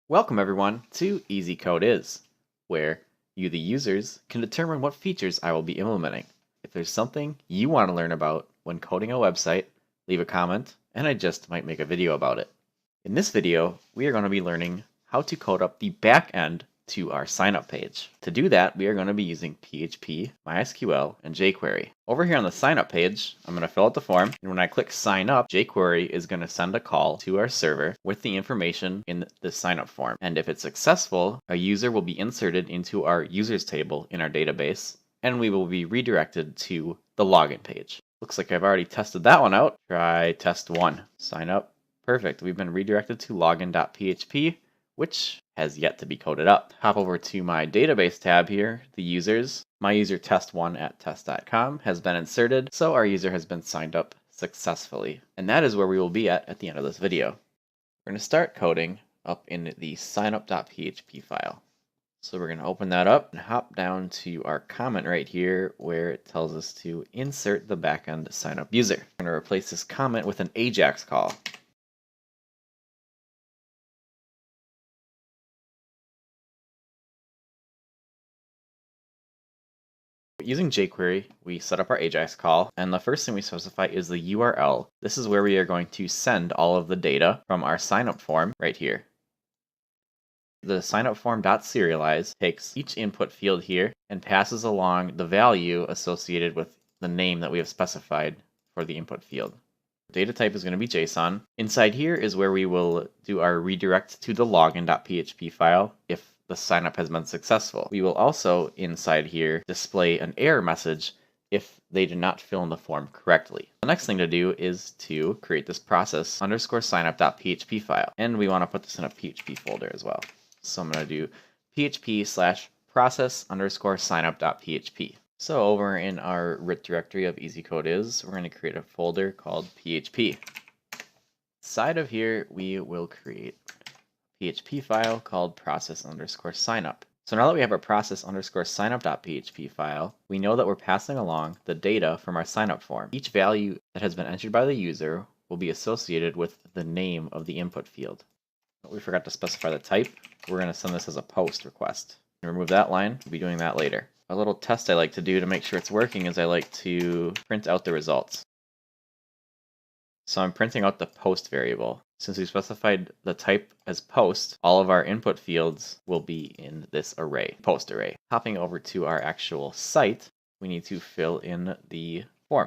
Welcome everyone to Easy Code Is, where you, the users, can determine what features I will be implementing. If there's something you want to learn about when coding a website, leave a comment, and I just might make a video about it. In this video, we are going to be learning how to code up the back end to our sign-up page. To do that, we are going to be using PHP, MySQL, and jQuery. Over here on the sign-up page, I'm going to fill out the form, and when I click sign up, jQuery is going to send a call to our server with the information in the sign-up form. And if it's successful, a user will be inserted into our users table in our database, and we will be redirected to the login page. Looks like I've already tested that one out. Try test 1. Sign up. Perfect. We've been redirected to login.php, which has yet to be coded up. Hop over to my database tab here, the users. My user test1 at test.com has been inserted, so our user has been signed up successfully. And that is where we will be at the end of this video. We're going to start coding up in the signup.php file. So we're going to open that up and hop down to our comment right here where it tells us to insert the backend signup user. I'm going to replace this comment with an Ajax call. Using jQuery, we set up our Ajax call, and the first thing we specify is the URL. This is where we are going to send all of the data from our signup form right here. The signup form.serialize takes each input field here and passes along the value associated with the name that we have specified for the input field. Data type is going to be JSON. Inside here is where we will do our redirect to the login.php file if the signup has been successful. We will also, inside here, display an error message if they did not fill in the form correctly. The next thing to do is to create this process underscore signup.php file, and we want to put this in a PHP folder as well. So I'm going to do php/process underscore signup.php. So over in our root directory of Easy Code Is, we're going to create a folder called PHP. Inside of here, we will create PHP file called process underscore signup. So now that we have our process underscore signup.php file, we know that we're passing along the data from our signup form. Each value that has been entered by the user will be associated with the name of the input field. But we forgot to specify the type. We're going to send this as a post request. Remove that line. We'll be doing that later. A little test I like to do to make sure it's working is I like to print out the results. So I'm printing out the post variable. Since we specified the type as post, all of our input fields will be in this array, post array. Hopping over to our actual site, we need to fill in the form.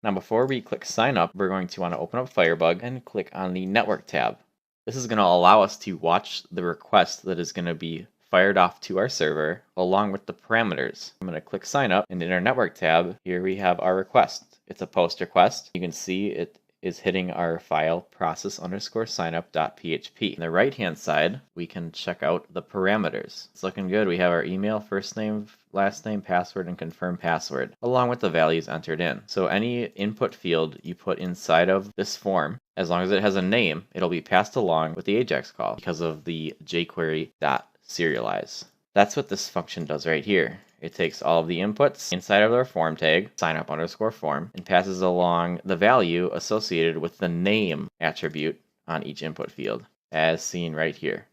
Now before we click sign up, we're going to want to open up Firebug and click on the network tab. This is going to allow us to watch the request that is going to be fired off to our server along with the parameters. I'm going to click sign up, and in our network tab, here we have our request. It's a post request. You can see it is hitting our file process underscore signup.php. On the right hand side, we can check out the parameters. It's looking good. We have our email, first name, last name, password, and confirm password, along with the values entered in. So any input field you put inside of this form, as long as it has a name, it'll be passed along with the Ajax call because of the jQuery.serialize. That's what this function does right here. It takes all of the inputs inside of our form tag, signup underscore form, and passes along the value associated with the name attribute on each input field, as seen right here.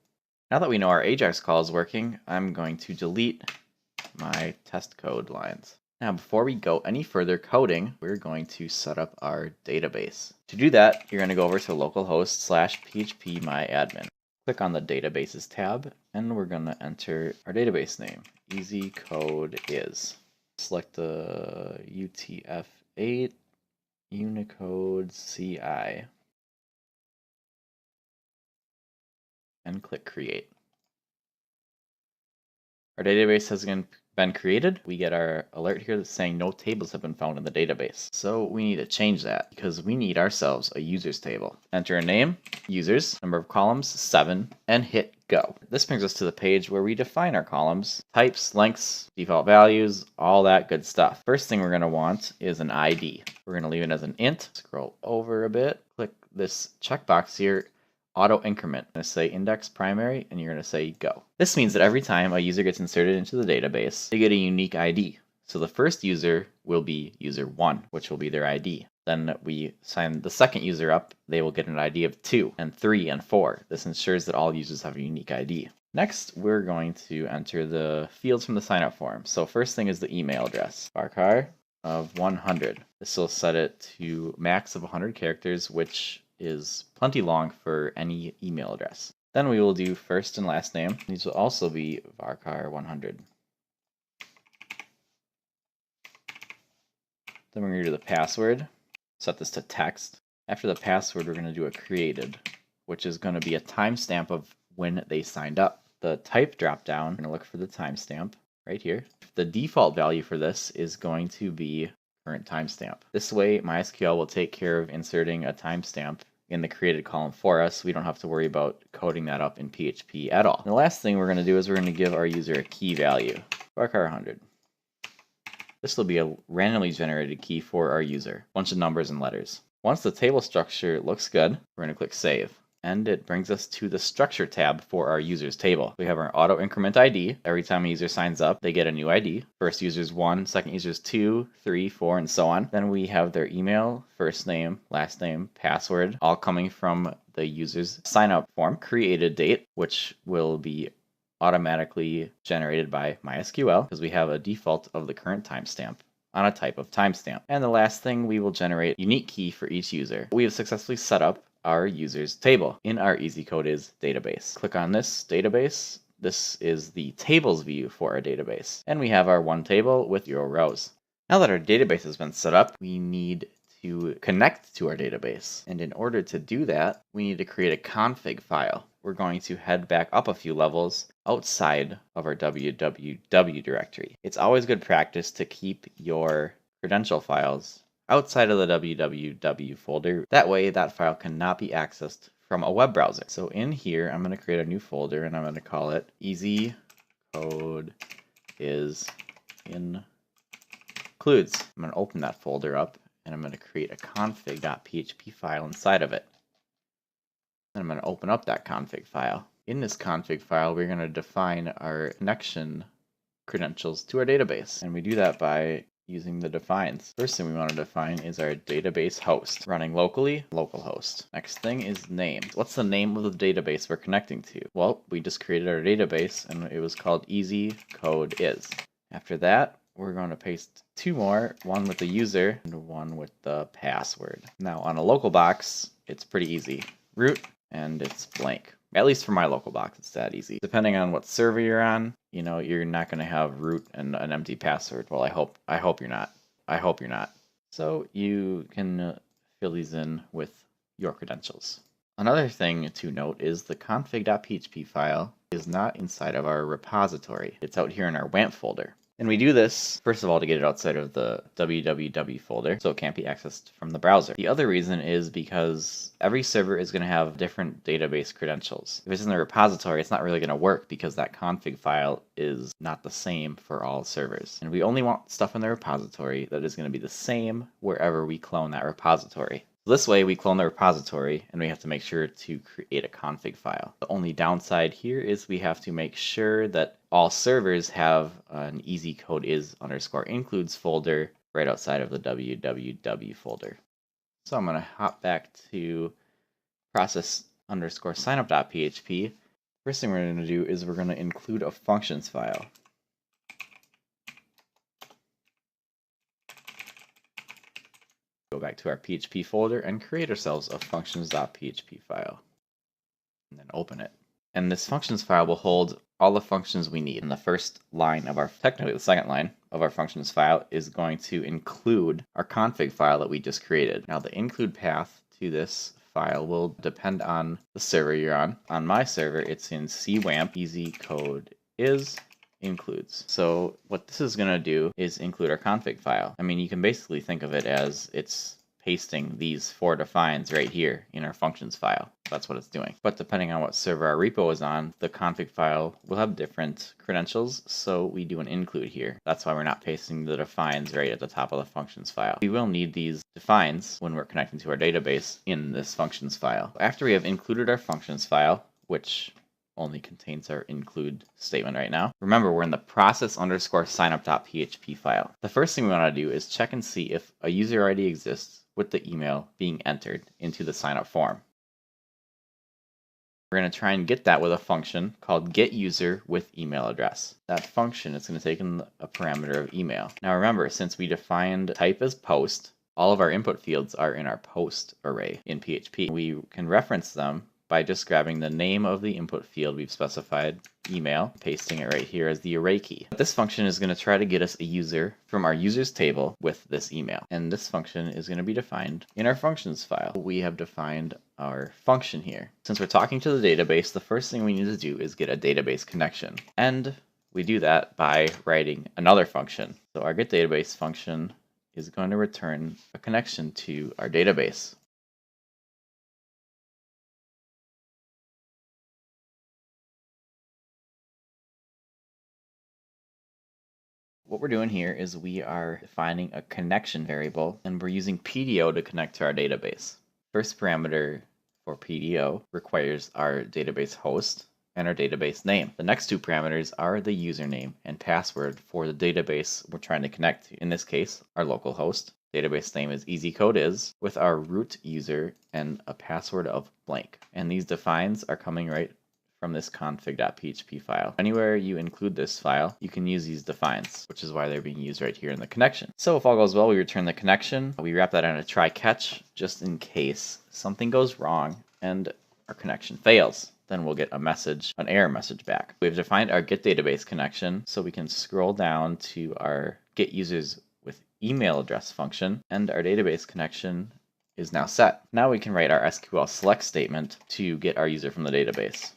Now that we know our Ajax call is working, I'm going to delete my test code lines. Now, before we go any further coding, we're going to set up our database. To do that, you're going to go over to localhost/phpMyAdmin. Click on the Databases tab, and we're going to enter our database name, Easy Code Is. Select the UTF-8 Unicode CI, and click Create. Our database has been created. We get our alert here that's saying no tables have been found in the database. So we need to change that because we need ourselves a users table. Enter a name, users, number of columns, 7, and hit go. This brings us to the page where we define our columns, types, lengths, default values, all that good stuff. First thing we're going to want is an ID. We're going to leave it as an int. Scroll over a bit, click this checkbox here, auto increment. I'm going to say index primary, and you're going to say go. This means that every time a user gets inserted into the database, they get a unique ID. So the first user will be user 1, which will be their ID. Then we sign the second user up, they will get an ID of 2 and 3 and 4. This ensures that all users have a unique ID. Next, we're going to enter the fields from the sign-up form. So first thing is the email address, varchar of 100. This will set it to max of 100 characters, which is plenty long for any email address. Then we will do first and last name. These will also be varchar 100. Then we're going to do the password. Set this to text. After the password, we're going to do a created, which is going to be a timestamp of when they signed up. The type dropdown, we're going to look for the timestamp right here. The default value for this is going to be current timestamp. This way, MySQL will take care of inserting a timestamp in the created column for us. We don't have to worry about coding that up in PHP at all. And the last thing we're going to do is we're going to give our user a key value, varchar 100. This will be a randomly generated key for our user, a bunch of numbers and letters. Once the table structure looks good, we're going to click Save. And it brings us to the Structure tab for our user's table. We have our auto increment ID. Every time a user signs up, they get a new ID. First user's 1, second user's 2, 3, 4, and so on. Then we have their email, first name, last name, password, all coming from the user's sign up form. Created date, which will be automatically generated by MySQL because we have a default of the current timestamp on a type of timestamp. And the last thing, we will generate a unique key for each user. We have successfully set up our user's table in our EasyCodeIs database. Click on this database. This is the tables view for our database. And we have our one table with 0 rows. Now that our database has been set up, we need to connect to our database. And in order to do that, we need to create a config file. We're going to head back up a few levels outside of our www directory. It's always good practice to keep your credential files outside of the www folder. That way, that file cannot be accessed from a web browser. So in here, I'm going to create a new folder and I'm going to call it EasyCodeIs Includes. I'm going to open that folder up and I'm going to create a config.php file inside of it. Then I'm going to open up that config file. In this config file, we're going to define our connection credentials to our database. And we do that by using the defines. First thing we want to define is our database host. Running locally, localhost. Next thing is name. What's the name of the database we're connecting to? Well, we just created our database and it was called EasyCodeIs. After that, we're going to paste 2 more, one with the user and one with the password. Now on a local box, it's pretty easy. Root, and it's blank. At least for my local box, it's that easy. Depending on what server you're on, you know, you're not going to have root and an empty password. Well, I hope you're not. I hope you're not. So you can fill these in with your credentials. Another thing to note is the config.php file is not inside of our repository. It's out here in our WAMP folder. And we do this, first of all, to get it outside of the www folder, so it can't be accessed from the browser. The other reason is because every server is going to have different database credentials. If it's in the repository, it's not really going to work because that config file is not the same for all servers. And we only want stuff in the repository that is going to be the same wherever we clone that repository. This way, we clone the repository, and we have to make sure to create a config file. The only downside here is we have to make sure that all servers have an EasyCodeIs_includes folder right outside of the www folder. So I'm going to hop back to process_signup.php. First thing we're going to do is we're going to include a functions file. Go back to our PHP folder and create ourselves a functions.php file. And then open it. And this functions file will hold all the functions we need. And the first line of our, technically the second line of our functions file is going to include our config file that we just created. Now the include path to this file will depend on the server you're on. On my server, it's in cwamp EasyCodeIs includes. So what this is going to do is include our config file. I mean, you can basically think of it as it's pasting these 4 defines right here in our functions file. That's what it's doing. But depending on what server our repo is on, the config file will have different credentials, so we do an include here. That's why we're not pasting the defines right at the top of the functions file. We will need these defines when we're connecting to our database in this functions file. After we have included our functions file, which only contains our include statement right now. Remember, we're in the process_signup.php file. The first thing we want to do is check and see if a user ID exists with the email being entered into the sign-up form. We're going to try and get that with a function called getUserWithEmailAddress. That function is going to take in a parameter of email. Now remember, since we defined type as post, all of our input fields are in our post array in PHP. We can reference them by just grabbing the name of the input field we've specified, email, pasting it right here as the array key. This function is going to try to get us a user from our users table with this email. And this function is going to be defined in our functions file. We have defined our function here. Since we're talking to the database, the first thing we need to do is get a database connection. And we do that by writing another function. So our getDatabase function is going to return a connection to our database. What we're doing here is we are defining a connection variable, and we're using PDO to connect to our database. First parameter for PDO requires our database host and our database name. The next two parameters are the username and password for the database we're trying to connect to. In this case, our local host. Database name is EasyCodeIs with our root user and a password of blank. And these defines are coming right from this config.php file. Anywhere you include this file, you can use these defines, which is why they're being used right here in the connection. So if all goes well, we return the connection. We wrap that in a try catch just in case something goes wrong and our connection fails. Then we'll get a message, an error message back. We've defined our getDatabase connection, so we can scroll down to our getUsersWithEmailAddress function, and our database connection is now set. Now we can write our SQL select statement to get our user from the database.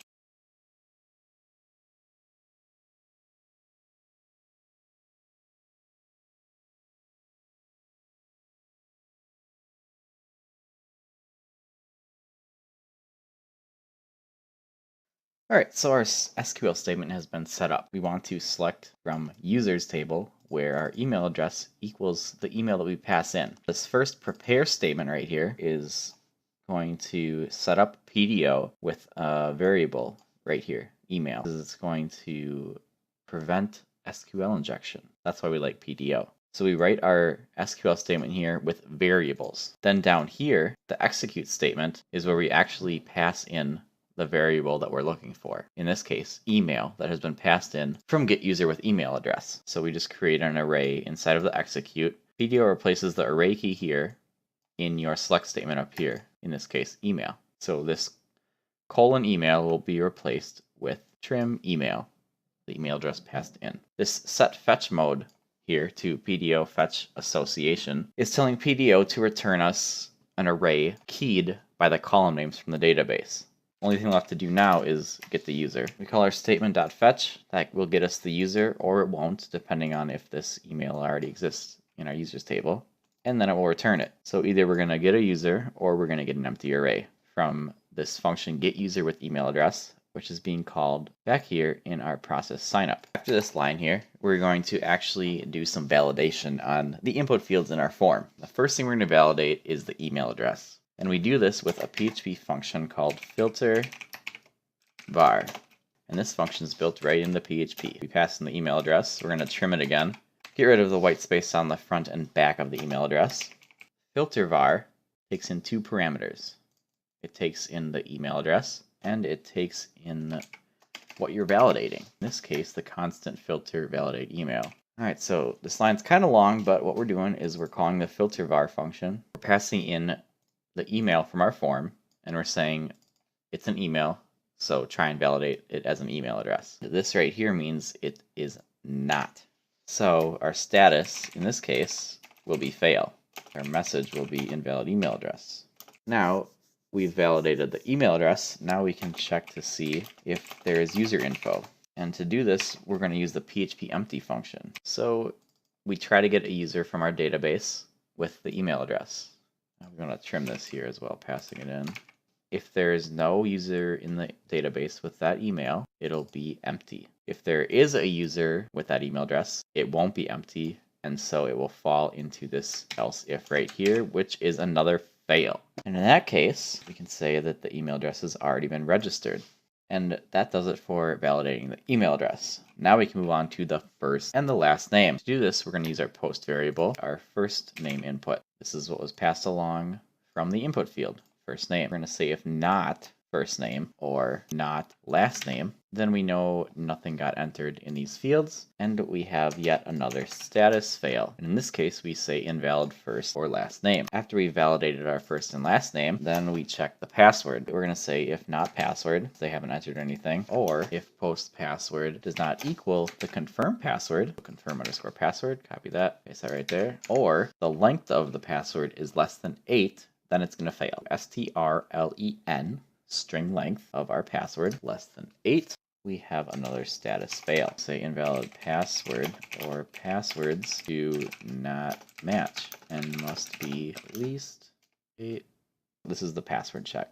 All right, so our SQL statement has been set up. We want to select from users table where our email address equals the email that we pass in. This first prepare statement right here is going to set up PDO with a variable right here, email. It's going to prevent SQL injection. That's why we like PDO. So we write our SQL statement here with variables. Then down here, the execute statement is where we actually pass in the variable that we're looking for. In this case, email that has been passed in from getUserWithEmailAddress. So we just create an array inside of the execute. PDO replaces the array key here in your select statement up here, in this case, email. So this :email will be replaced with trim email, the email address passed in. This set fetch mode here to PDO fetch association is telling PDO to return us an array keyed by the column names from the database. Only thing left to do now is get the user. We call our statement.fetch. That will get us the user, or it won't, depending on if this email already exists in our users table. And then it will return it. So either we're going to get a user, or we're going to get an empty array from this function getUserWithEmailAddress, which is being called back here in our process signup. After this line here, we're going to actually do some validation on the input fields in our form. The first thing we're going to validate is the email address. And we do this with a PHP function called filter var. And this function is built right into PHP. We pass in the email address. We're going to trim it again. Get rid of the white space on the front and back of the email address. Filter var takes in two parameters. It takes in the email address, and it takes in what you're validating. In this case, the constant filter validate email. All right, so this line's kind of long, but what we're doing is we're calling the filter var function. We're passing in the email from our form, and we're saying it's an email, so try and validate it as an email address. This right here means it is not. So our status, in this case, will be fail. Our message will be invalid email address. Now we've validated the email address. Now we can check to see if there is user info. And to do this, we're going to use the PHP Empty function. So we try to get a user from our database with the email address. I'm going to trim this here as well, passing it in. If there is no user in the database with that email, it'll be empty. If there is a user with that email address, it won't be empty, and so it will fall into this else if right here, which is another fail. And in that case, we can say that the email address has already been registered. And that does it for validating the email address. Now we can move on to the first and the last name. To do this, we're going to use our post variable, our first name input. This is what was passed along from the input field, first name. We're going to say if not first name or not last name, then we know nothing got entered in these fields, and we have yet another status fail. And in this case, we say invalid first or last name. After we validated our first and last name, then we check the password. We're going to say if not password, they haven't entered anything, or if post password does not equal the confirmed password, confirm underscore password, copy that, paste that right there, or the length of the password is less than 8, then it's going to fail. strlen, string length of our password, less than 8. We have another status fail. Say invalid password or passwords do not match and must be at least 8. This is the password check.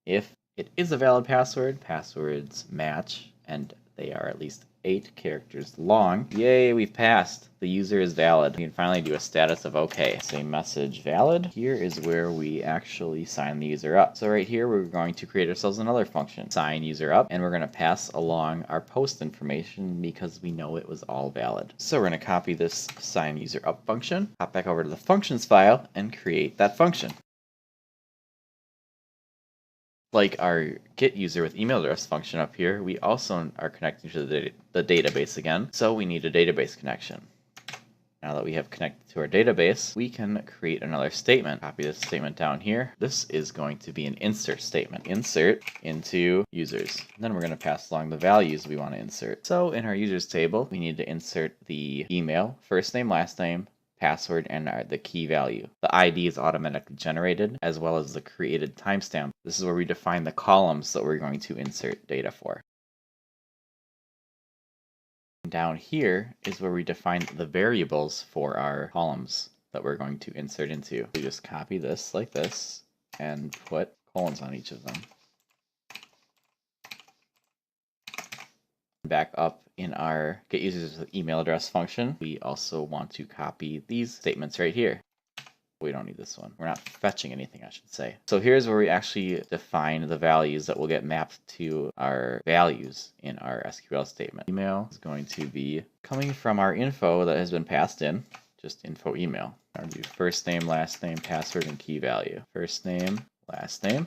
If it is a valid password, passwords match, and they are at least 8 characters long. Yay, we've passed. The user is valid. We can finally do a status of OK. Say message valid. Here is where we actually sign the user up. So right here, we're going to create ourselves another function, sign user up, and we're going to pass along our post information because we know it was all valid. So we're going to copy this sign user up function, hop back over to the functions file, and create that function. Like our get user with email address function up here, we also are connecting to the database again, so we need a database connection. Now that we have connected to our database, we can create another statement. Copy this statement down here. This is going to be an insert statement. Insert into users. And then we're going to pass along the values we want to insert. So in our users table, we need to insert the email, first name, last name, password, and the key value. The ID is automatically generated, as well as the created timestamp. This is where we define the columns that we're going to insert data for. Down here is where we define the variables for our columns that we're going to insert into. We just copy this like this and put colons on each of them. Back up in our get users with email address function, we also want to copy these statements right here. We don't need this one. We're not fetching anything, I should say. So here's where we actually define the values that will get mapped to our values in our SQL statement. Email is going to be coming from our info that has been passed in, just info email. I'll do first name, last name, password, and key value. First name, last name,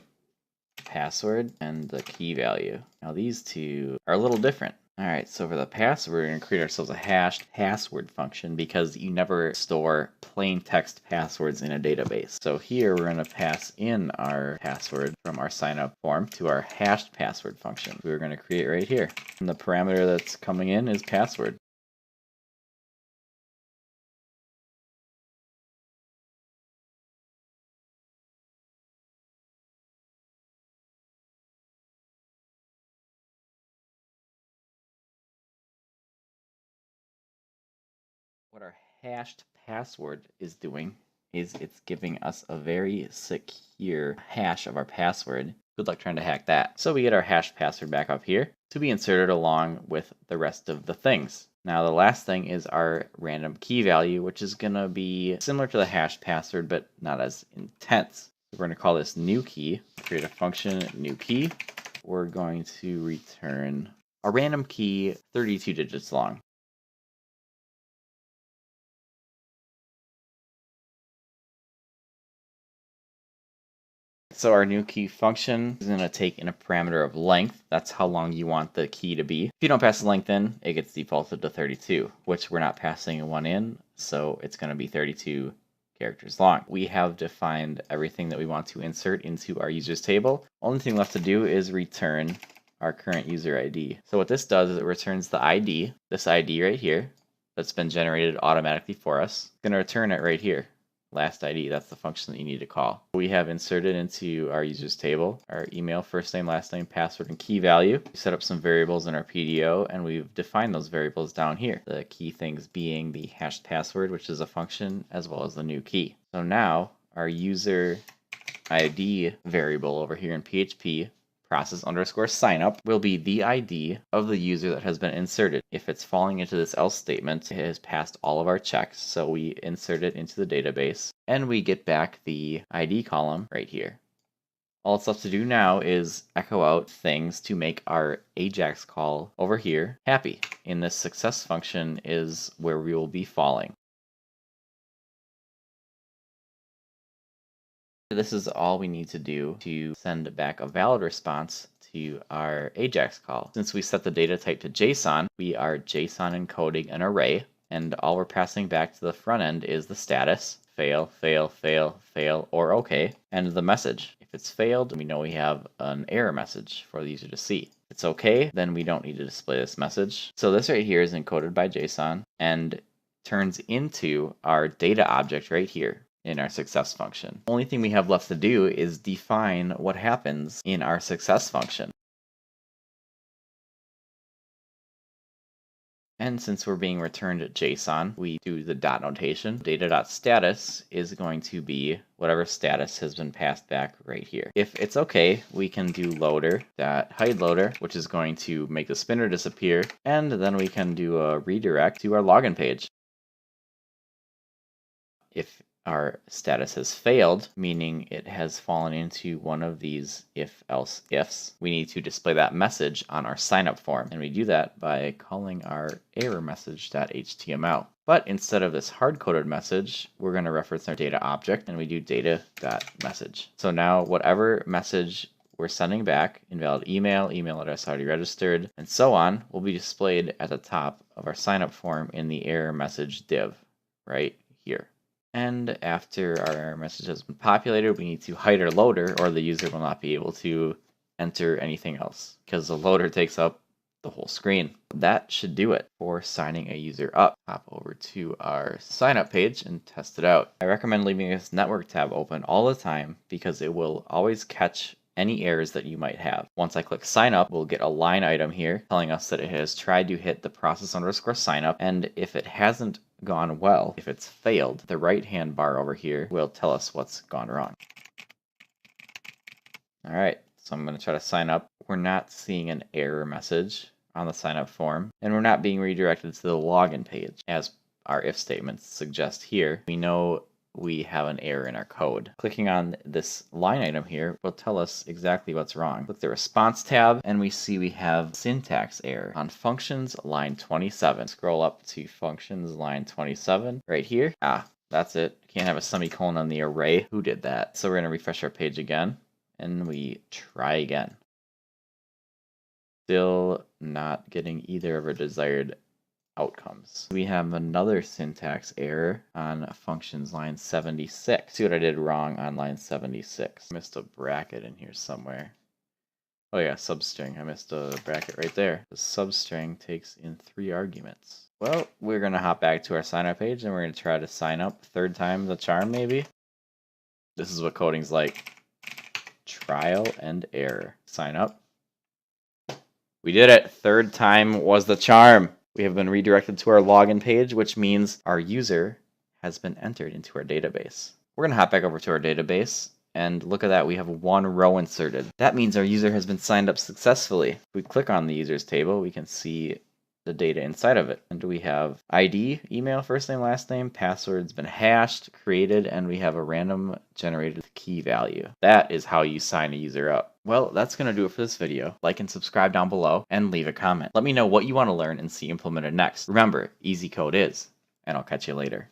password, and the key value. Now these two are a little different. All right, so for the password, we're going to create ourselves a hashed password function because you never store plain text passwords in a database. So here we're going to pass in our password from our sign up form to our hashed password function. We're going to create right here. And the parameter that's coming in is password. What our hashed password is doing is it's giving us a very secure hash of our password. Good luck trying to hack that. So we get our hashed password back up here to be inserted along with the rest of the things. Now the last thing is our random key value, which is going to be similar to the hashed password, but not as intense. So we're going to call this new key, create a function new key. We're going to return a random key 32 digits long. So our new key function is going to take in a parameter of length. That's how long you want the key to be. If you don't pass the length in, it gets defaulted to 32, which we're not passing one in, so it's going to be 32 characters long. We have defined everything that we want to insert into our users table. Only thing left to do is return our current user ID. So what this does is it returns the ID, this ID right here, that's been generated automatically for us. It's going to return it right here. Last ID, that's the function that you need to call. We have inserted into our users table our email, first name, last name, password, and key value. We set up some variables in our PDO, and we've defined those variables down here. The key things being the hashed password, which is a function, as well as the new key. So now our user ID variable over here in PHP, process underscore signup, will be the ID of the user that has been inserted. If it's falling into this else statement, it has passed all of our checks, so we insert it into the database, and we get back the ID column right here. All it's left to do now is echo out things to make our Ajax call over here happy. In this success function is where we will be falling. This is all we need to do to send back a valid response to our Ajax call. Since we set the data type to JSON, we are JSON encoding an array, and all we're passing back to the front end is the status, fail, fail, fail, fail, or okay, and the message. If it's failed, we know we have an error message for the user to see. If it's okay, then we don't need to display this message. So this right here is encoded by JSON and turns into our data object right here in our success function. The only thing we have left to do is define what happens in our success function. And since we're being returned JSON, we do the dot notation. Data.status is going to be whatever status has been passed back right here. If it's okay, we can do loader.hide loader, which is going to make the spinner disappear, and then we can do a redirect to our login page. If our status has failed, meaning it has fallen into one of these if-else ifs, we need to display that message on our signup form. And we do that by calling our error message.html. But instead of this hard-coded message, we're going to reference our data object, and we do data.message. So now whatever message we're sending back, invalid email, email address already registered, and so on, will be displayed at the top of our signup form in the error message div right here. And after our message has been populated, we need to hide our loader, or the user will not be able to enter anything else because the loader takes up the whole screen. That should do it for signing a user up. Hop over to our sign up page and test it out. I recommend leaving this network tab open all the time because it will always catch any errors that you might have. Once I click sign up, we'll get a line item here telling us that it has tried to hit the process_signup, and if it hasn't gone well, if it's failed, the right hand bar over here will tell us what's gone wrong. Alright, so I'm going to try to sign up. We're not seeing an error message on the sign up form, and we're not being redirected to the login page as our if statements suggest here. We know we have an error in our code. Clicking on this line item here will tell us exactly what's wrong. Click the response tab and we see we have syntax error on functions line 27. Scroll up to functions line 27 right here. That's it. Can't have a semicolon on the array. Who did that? So we're going to refresh our page again and we try again. Still not getting either of our desired outcomes. We have another syntax error on functions line 76. See what I did wrong on line 76. Missed a bracket in here somewhere. Oh yeah, substring. I missed a bracket right there. The substring takes in 3 arguments. Well, we're going to hop back to our sign up page and we're going to try to sign up. Third time the charm, maybe. This is what coding's like. Trial and error. Sign up. We did it. Third time was the charm. We have been redirected to our login page, which means our user has been entered into our database. We're going to hop back over to our database, and look at that, we have 1 row inserted. That means our user has been signed up successfully. If we click on the users table, we can see the data inside of it. And we have ID, email, first name, last name, password's been hashed, created, and we have a random generated key value. That is how you sign a user up. Well, that's going to do it for this video. Like and subscribe down below and leave a comment. Let me know what you want to learn and see implemented next. Remember, easy code is, and I'll catch you later.